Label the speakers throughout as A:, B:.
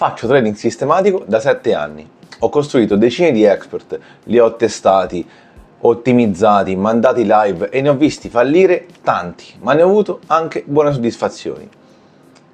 A: Faccio trading sistematico da 7 anni. Ho costruito decine di expert, li ho testati, ottimizzati, mandati live e ne ho visti fallire tanti, ma ne ho avuto anche buone soddisfazioni.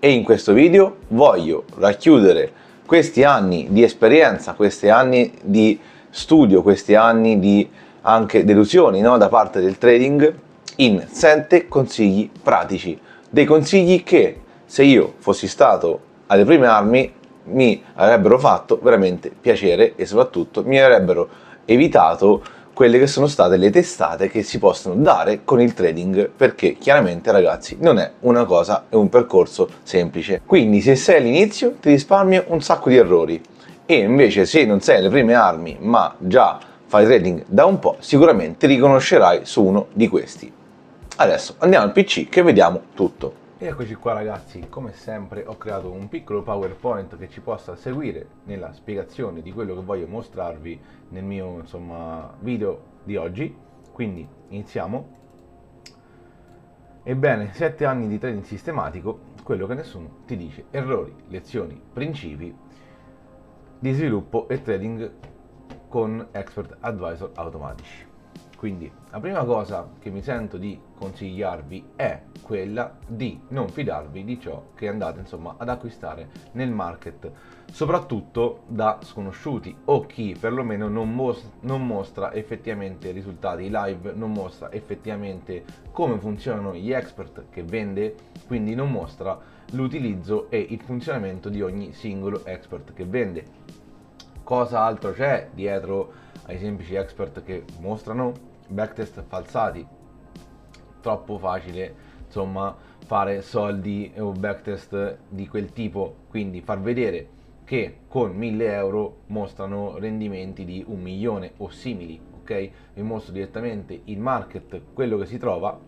A: E in questo video voglio racchiudere questi anni di esperienza, questi anni di studio, questi anni di anche delusioni, no, da parte del trading in 7 consigli pratici, dei consigli che se io fossi stato alle prime armi mi avrebbero fatto veramente piacere e soprattutto mi avrebbero evitato quelle che sono state le testate che si possono dare con il trading, perché chiaramente ragazzi non è una cosa, è un percorso semplice. Quindi se sei all'inizio ti risparmio un sacco di errori, e invece se non sei alle prime armi ma già fai trading da un po', sicuramente riconoscerai su uno di questi. Adesso andiamo al PC che vediamo tutto. E eccoci qua ragazzi, come sempre ho creato un piccolo PowerPoint che ci possa seguire nella spiegazione di quello che voglio mostrarvi nel mio video di oggi. Quindi iniziamo. Ebbene, 7 anni di trading sistematico, quello che nessuno ti dice: errori, lezioni, principi di sviluppo e trading con expert advisor automatici. Quindi la prima cosa che mi sento di consigliarvi è quella di non fidarvi di ciò che andate ad acquistare nel market, soprattutto da sconosciuti o chi perlomeno non mostra effettivamente risultati live, non mostra effettivamente come funzionano gli expert che vende, quindi non mostra l'utilizzo e il funzionamento di ogni singolo expert che vende. Cosa altro c'è dietro ai semplici expert che mostrano? Backtest falsati. Troppo facile fare soldi o backtest di quel tipo, quindi far vedere che con 1000 euro mostrano rendimenti di 1 milione o simili, ok? Vi mostro direttamente il market, quello che si trova.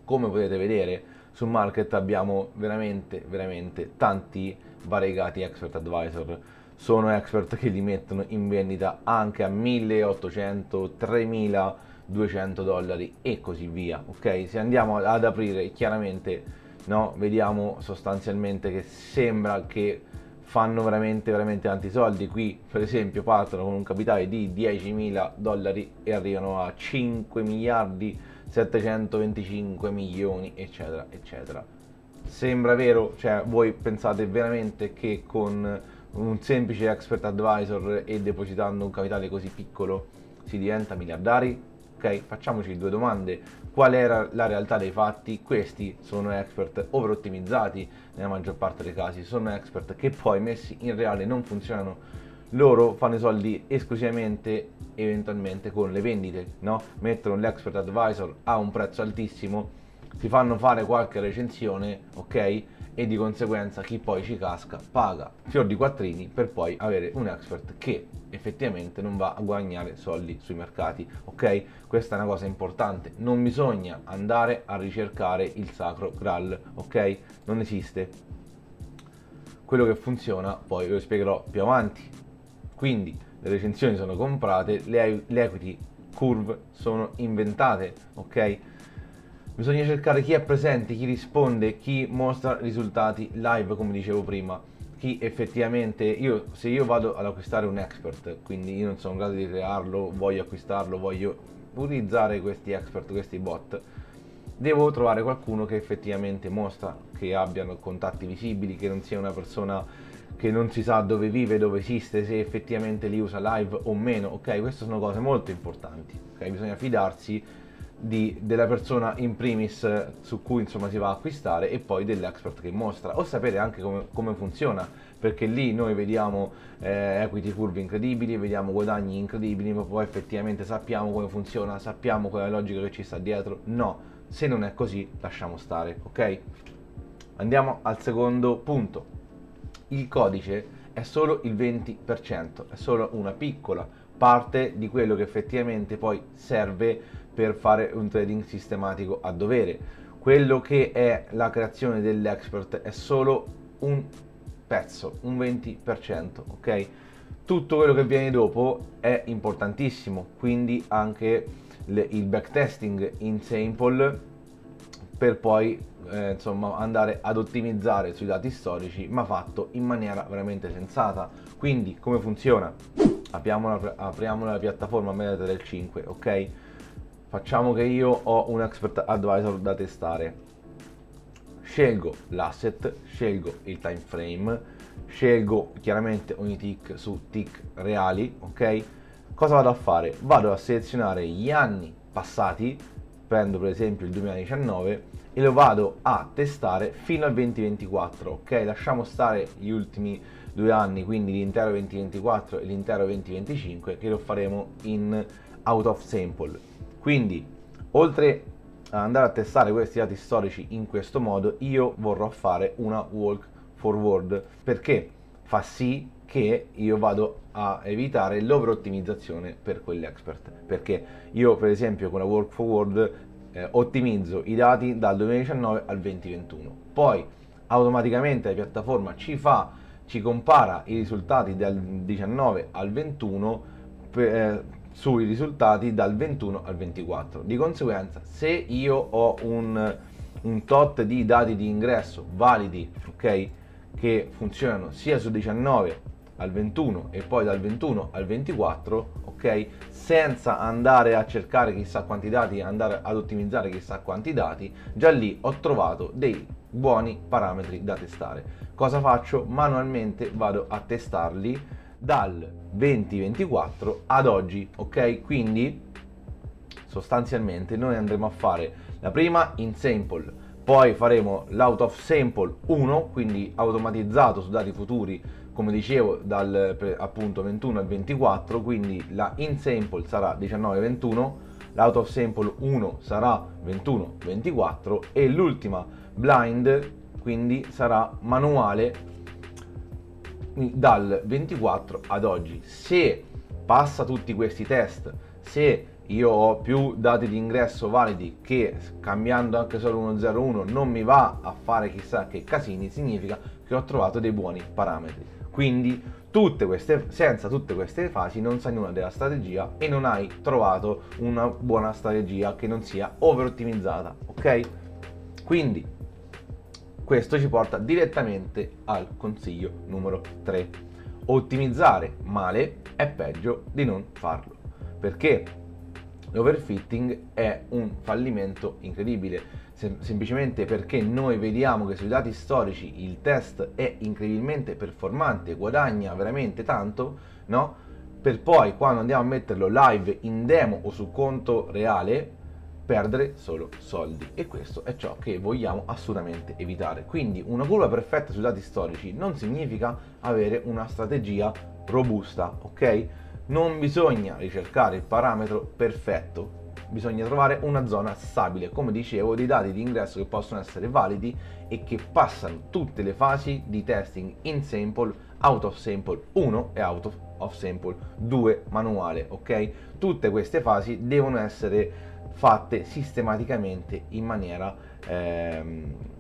A: Come potete vedere sul market abbiamo veramente tanti variegati expert advisor. Sono expert che li mettono in vendita anche a 1800, 3200 dollari e così via, ok? Se andiamo ad aprire chiaramente, no, vediamo sostanzialmente che sembra che fanno veramente tanti soldi. Qui per esempio partono con un capitale di 10.000 dollari e arrivano a 5 miliardi 725 milioni eccetera eccetera. Sembra vero? Cioè voi pensate veramente che con un semplice expert advisor e depositando un capitale così piccolo si diventa miliardari? Ok, facciamoci due domande. Qual era la realtà dei fatti? Questi sono expert over ottimizzati nella maggior parte dei casi, sono expert che poi messi in reale non funzionano. Loro fanno i soldi esclusivamente eventualmente con le vendite, no? Mettono l'expert advisor a un prezzo altissimo, ti fanno fare qualche recensione, ok? E di conseguenza chi poi ci casca paga fior di quattrini per poi avere un expert che effettivamente non va a guadagnare soldi sui mercati, ok? Questa è una cosa importante, non bisogna andare a ricercare il sacro Graal, ok? Non esiste. Quello che funziona poi ve lo spiegherò più avanti. Quindi le recensioni sono comprate, le equity curve sono inventate, ok? Bisogna cercare chi è presente, chi risponde, chi mostra risultati live, come dicevo prima, chi effettivamente, se io vado ad acquistare un expert, quindi io non sono in grado di crearlo, voglio acquistarlo, voglio utilizzare questi expert, questi bot, devo trovare qualcuno che effettivamente mostra che abbiano contatti visibili, che non sia una persona che non si sa dove vive, dove esiste, se effettivamente li usa live o meno, ok? Queste sono cose molto importanti, ok? Bisogna fidarsi della persona in primis su cui si va a acquistare e poi dell'expert che mostra, o sapere anche come funziona, perché lì noi vediamo equity curve incredibili, vediamo guadagni incredibili, ma poi effettivamente sappiamo come funziona, sappiamo qual è la logica che ci sta dietro? No, se non è così lasciamo stare, ok? Andiamo al secondo punto. Il codice è solo il 20%, è solo una piccola parte di quello che effettivamente poi serve per fare un trading sistematico a dovere. Quello che è la creazione dell'expert è solo un pezzo, un 20%, ok? Tutto quello che viene dopo è importantissimo, quindi anche il backtesting in sample per poi insomma andare ad ottimizzare sui dati storici, ma fatto in maniera veramente sensata. Quindi come funziona? Apriamo la piattaforma MetaTrader 5, ok? Facciamo che io ho un Expert Advisor da testare, scelgo l'asset, scelgo il time frame, scelgo chiaramente ogni tick su tick reali, ok? Cosa vado a fare? Vado a selezionare gli anni passati, prendo per esempio il 2019 e lo vado a testare fino al 2024, ok? Lasciamo stare gli ultimi 2 anni, quindi l'intero 2024 e l'intero 2025, che lo faremo in out of sample. Quindi, oltre ad andare a testare questi dati storici in questo modo, io vorrò fare una walk forward, perché fa sì che io vado a evitare l'over ottimizzazione per quell'expert, perché io per esempio con la walk forward ottimizzo i dati dal 2019 al 2021, poi automaticamente la piattaforma ci compara i risultati dal 19 al 21 sui risultati dal 21 al 24. Di conseguenza, se io ho un tot di dati di ingresso validi, ok, che funzionano sia sul 19 al 21 e poi dal 21 al 24, ok, senza andare a cercare chissà quanti dati, andare ad ottimizzare chissà quanti dati, già lì ho trovato dei buoni parametri da testare. Cosa faccio? Manualmente vado a testarli dal 2024 ad oggi, ok? Quindi sostanzialmente noi andremo a fare la prima in sample, poi faremo l'out of sample 1, quindi automatizzato su dati futuri, come dicevo, dal appunto 21 al 24, quindi la in sample sarà 19-21, l'out of sample 1 sarà 21-24 e l'ultima blind quindi sarà manuale dal 24 ad oggi. Se passa tutti questi test, se io ho più dati di ingresso validi che cambiando anche solo 101 non mi va a fare chissà che casini, significa che ho trovato dei buoni parametri. Quindi senza tutte queste fasi non sai nulla della strategia e non hai trovato una buona strategia che non sia over ottimizzata, ok? Quindi questo ci porta direttamente al consiglio numero 3. Ottimizzare male è peggio di non farlo, perché l'overfitting è un fallimento incredibile, semplicemente perché noi vediamo che sui dati storici il test è incredibilmente performante, guadagna veramente tanto, no? Per poi quando andiamo a metterlo live in demo o su conto reale perdere solo soldi, e questo è ciò che vogliamo assolutamente evitare. Quindi una curva perfetta sui dati storici non significa avere una strategia robusta, ok? Non bisogna ricercare il parametro perfetto, bisogna trovare una zona stabile, come dicevo, dei dati di ingresso che possono essere validi e che passano tutte le fasi di testing in sample, out of sample 1 e out of sample 2 manuale, ok? Tutte queste fasi devono essere fatte sistematicamente in maniera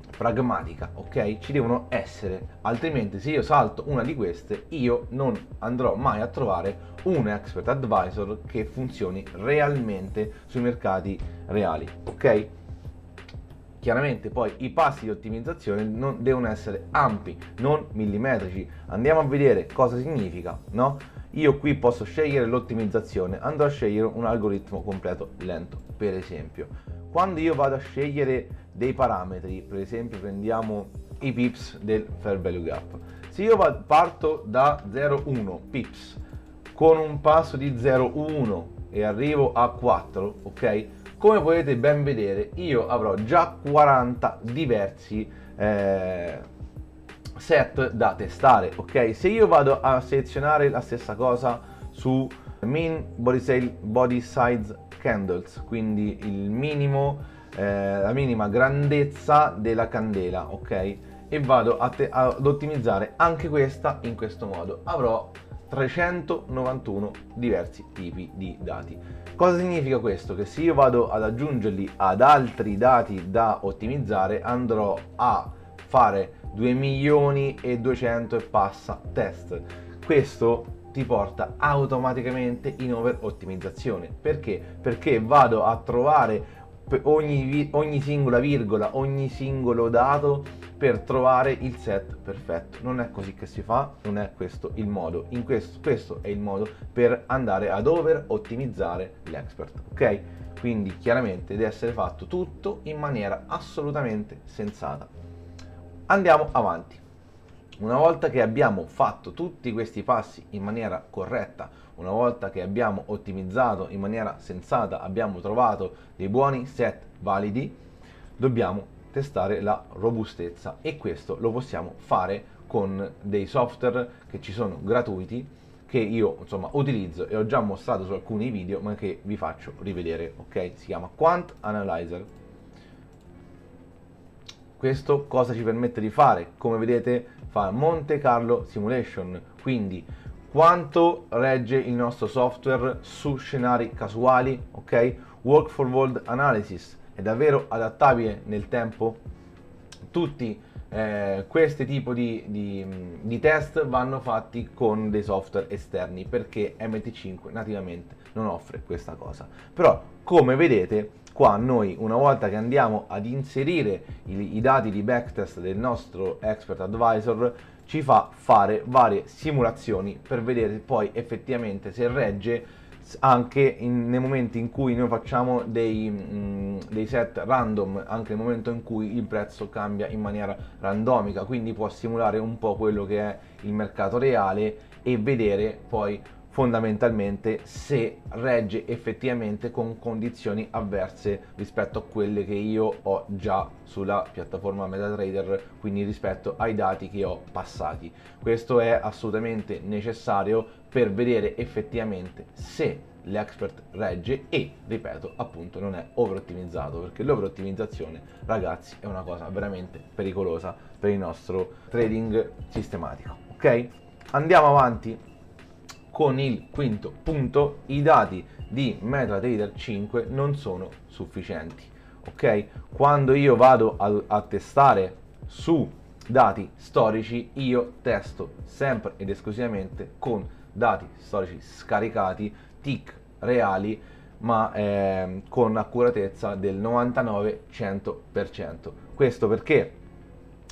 A: pragmatica, ok? Ci devono essere, altrimenti se io salto una di queste io non andrò mai a trovare un expert advisor che funzioni realmente sui mercati reali, ok? Chiaramente poi i passi di ottimizzazione non devono essere ampi, non millimetrici. Andiamo a vedere cosa significa, no? Io qui posso scegliere l'ottimizzazione, andrò a scegliere un algoritmo completo lento, per esempio. Quando io vado a scegliere dei parametri, per esempio prendiamo i pips del fair value gap. Se io parto da 0,1 pips con un passo di 0,1 e arrivo a 4, ok? Come potete ben vedere io avrò già 40 diversi set da testare, ok? Se io vado a selezionare la stessa cosa su min body size candles, quindi il minimo, la minima grandezza della candela, ok? E vado ad ottimizzare anche questa in questo modo, avrò 391 diversi tipi di dati. Cosa significa questo? Che se io vado ad aggiungerli ad altri dati da ottimizzare andrò a fare 2.200.000 e passa test. Questo ti porta automaticamente in over ottimizzazione. Perché? Perché vado a trovare ogni singola virgola, ogni singolo dato per trovare il set perfetto. Non è così che si fa, non è questo il modo. Questo è il modo per andare ad over ottimizzare l'expert, ok? Quindi chiaramente deve essere fatto tutto in maniera assolutamente sensata. Andiamo avanti. Una volta che abbiamo fatto tutti questi passi in maniera corretta, una volta che abbiamo ottimizzato in maniera sensata, abbiamo trovato dei buoni set validi, dobbiamo testare la robustezza, e questo lo possiamo fare con dei software che ci sono gratuiti, che io insomma utilizzo e ho già mostrato su alcuni video, ma che vi faccio rivedere, ok? Si chiama Quant Analyzer. Questo cosa ci permette di fare? Come vedete fa Monte Carlo Simulation, quindi quanto regge il nostro software su scenari casuali, ok? Work for World Analysis, è davvero adattabile nel tempo? Tutti questi tipi di test vanno fatti con dei software esterni, perché MT5 nativamente non offre questa cosa. Però come vedete qua noi, una volta che andiamo ad inserire i dati di backtest del nostro Expert Advisor, ci fa fare varie simulazioni per vedere poi effettivamente se regge anche nei momenti in cui noi facciamo dei set random, anche nel momento in cui il prezzo cambia in maniera randomica, quindi può simulare un po' quello che è il mercato reale e vedere poi fondamentalmente se regge effettivamente con condizioni avverse rispetto a quelle che io ho già sulla piattaforma MetaTrader, quindi rispetto ai dati che ho passati. Questo è assolutamente necessario per vedere effettivamente se l'expert regge e, ripeto, appunto non è over ottimizzato, perché l'over ottimizzazione, ragazzi, è una cosa veramente pericolosa per il nostro trading sistematico, ok? Andiamo avanti con il quinto punto: i dati di MetaTrader 5 non sono sufficienti, ok? Quando io vado a testare su dati storici, io testo sempre ed esclusivamente con dati storici scaricati, tick reali, ma con accuratezza del 99-100%. Questo perché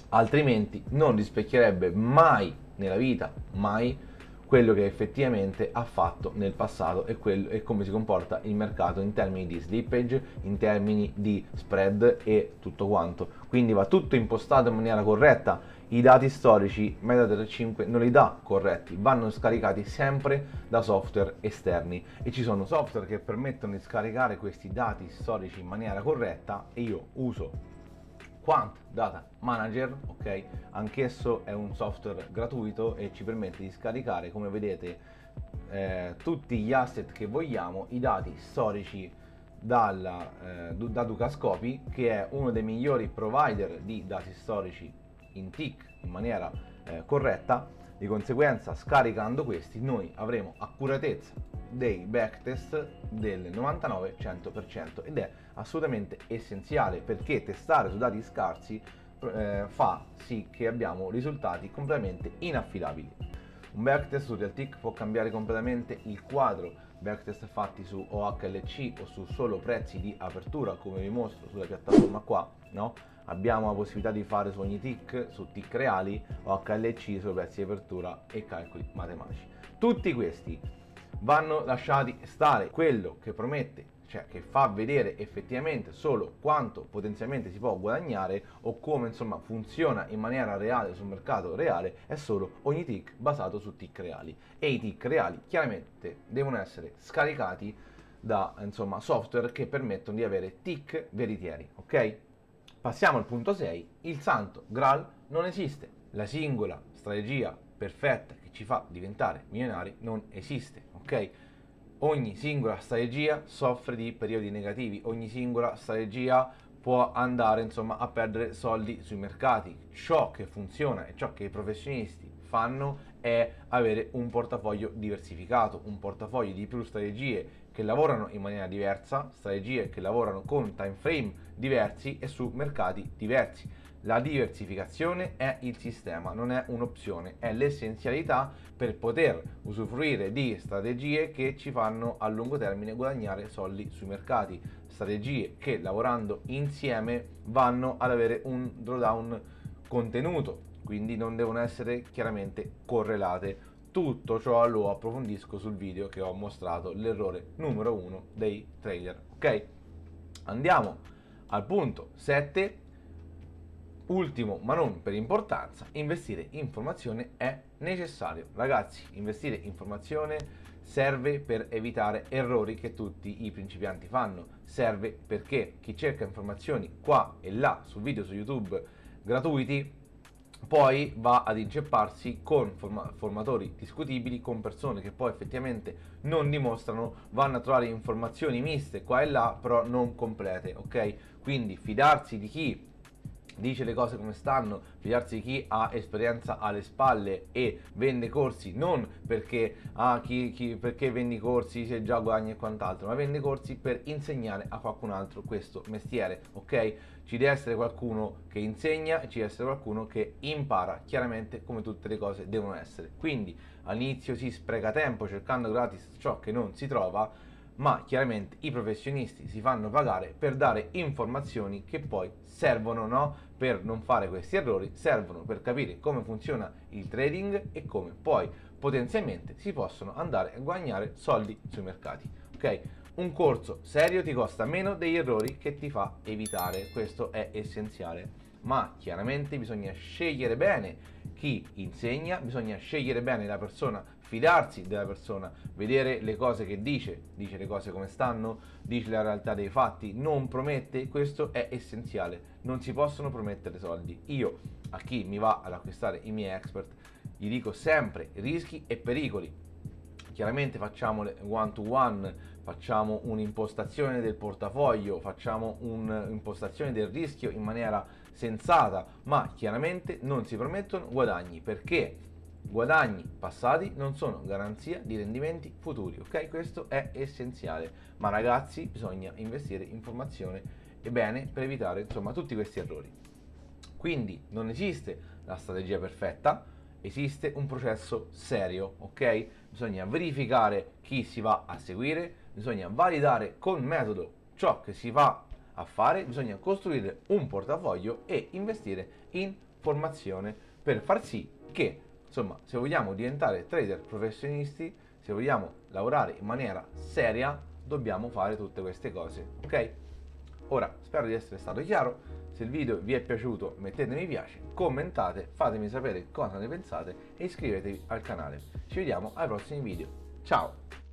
A: altrimenti non rispecchierebbe mai nella vita, mai, quello che effettivamente ha fatto nel passato e come si comporta il mercato in termini di slippage, in termini di spread e tutto quanto. Quindi va tutto impostato in maniera corretta. I dati storici MetaTrader 5 non li dà corretti, vanno scaricati sempre da software esterni, e ci sono software che permettono di scaricare questi dati storici in maniera corretta, e io uso Quant Data Manager, ok? Anch'esso è un software gratuito e ci permette di scaricare, come vedete, tutti gli asset che vogliamo, i dati storici da Dukascopy, che è uno dei migliori provider di dati storici in tick in maniera corretta. Di conseguenza, scaricando questi, noi avremo accuratezza dei backtest del 99-100%, ed è assolutamente essenziale, perché testare su dati scarsi fa sì che abbiamo risultati completamente inaffidabili. Un backtest su Realtick può cambiare completamente il quadro. Backtest fatti su OHLC o su solo prezzi di apertura, come vi mostro sulla piattaforma qua, no? Abbiamo la possibilità di fare su ogni tick, su tick reali, OHLC su prezzi di apertura e calcoli matematici. Tutti questi vanno lasciati stare. Quello che promette, cioè che fa vedere effettivamente solo quanto potenzialmente si può guadagnare o come insomma funziona in maniera reale sul mercato reale, è solo ogni tick basato su tick reali, e i tick reali chiaramente devono essere scaricati da insomma software che permettono di avere tick veritieri, ok? Passiamo al punto 6. Il santo Graal non esiste. La singola strategia perfetta che ci fa diventare milionari non esiste, ok? Ogni singola strategia soffre di periodi negativi, ogni singola strategia può andare insomma a perdere soldi sui mercati. Ciò che funziona e ciò che i professionisti fanno è avere un portafoglio diversificato, un portafoglio di più strategie che lavorano in maniera diversa, strategie che lavorano con time frame diversi e su mercati diversi. La diversificazione è il sistema, non è un'opzione, è l'essenzialità per poter usufruire di strategie che ci fanno a lungo termine guadagnare soldi sui mercati, strategie che lavorando insieme vanno ad avere un drawdown contenuto, quindi non devono essere chiaramente correlate. Tutto ciò lo approfondisco sul video che ho mostrato l'errore numero 1 dei trader. Ok, andiamo al punto 7. Ultimo, ma non per importanza, investire in formazione è necessario. Ragazzi, investire in formazione serve per evitare errori che tutti i principianti fanno. Serve perché chi cerca informazioni qua e là su video su YouTube gratuiti poi va ad incepparsi con formatori discutibili, con persone che poi effettivamente non dimostrano, vanno a trovare informazioni miste qua e là, però non complete, ok? Quindi fidarsi di chi dice le cose come stanno, fidarsi di chi ha esperienza alle spalle e vende corsi non perché perché vendi corsi se già guadagni e quant'altro, ma vende corsi per insegnare a qualcun altro questo mestiere, ok? Ci deve essere qualcuno che insegna e ci deve essere qualcuno che impara, chiaramente come tutte le cose devono essere. Quindi all'inizio si spreca tempo cercando gratis ciò che non si trova, ma chiaramente i professionisti si fanno pagare per dare informazioni che poi servono, no? Per non fare questi errori, servono per capire come funziona il trading e come poi potenzialmente si possono andare a guadagnare soldi sui mercati, ok? Un corso serio ti costa meno degli errori che ti fa evitare, questo è essenziale. Ma chiaramente bisogna scegliere bene chi insegna, bisogna scegliere bene la persona, fidarsi della persona, vedere le cose che dice le cose come stanno, dice la realtà dei fatti, non promette, questo è essenziale, non si possono promettere soldi. Io a chi mi va ad acquistare i miei expert gli dico sempre rischi e pericoli. Chiaramente facciamo le one to one, facciamo un'impostazione del portafoglio, facciamo un'impostazione del rischio in maniera sensata, ma chiaramente non si promettono guadagni perché guadagni passati non sono garanzia di rendimenti futuri, ok? Questo è essenziale, ma ragazzi bisogna investire in formazione e bene per evitare insomma tutti questi errori. Quindi non esiste la strategia perfetta, esiste un processo serio, ok? Bisogna verificare chi si va a seguire, bisogna validare con metodo ciò che si va a fare, bisogna costruire un portafoglio e investire in formazione per far sì che, insomma, se vogliamo diventare trader professionisti, se vogliamo lavorare in maniera seria, dobbiamo fare tutte queste cose, ok? Ora, spero di essere stato chiaro. Se il video vi è piaciuto mettete mi piace, commentate, fatemi sapere cosa ne pensate e iscrivetevi al canale. Ci vediamo ai prossimi video. Ciao!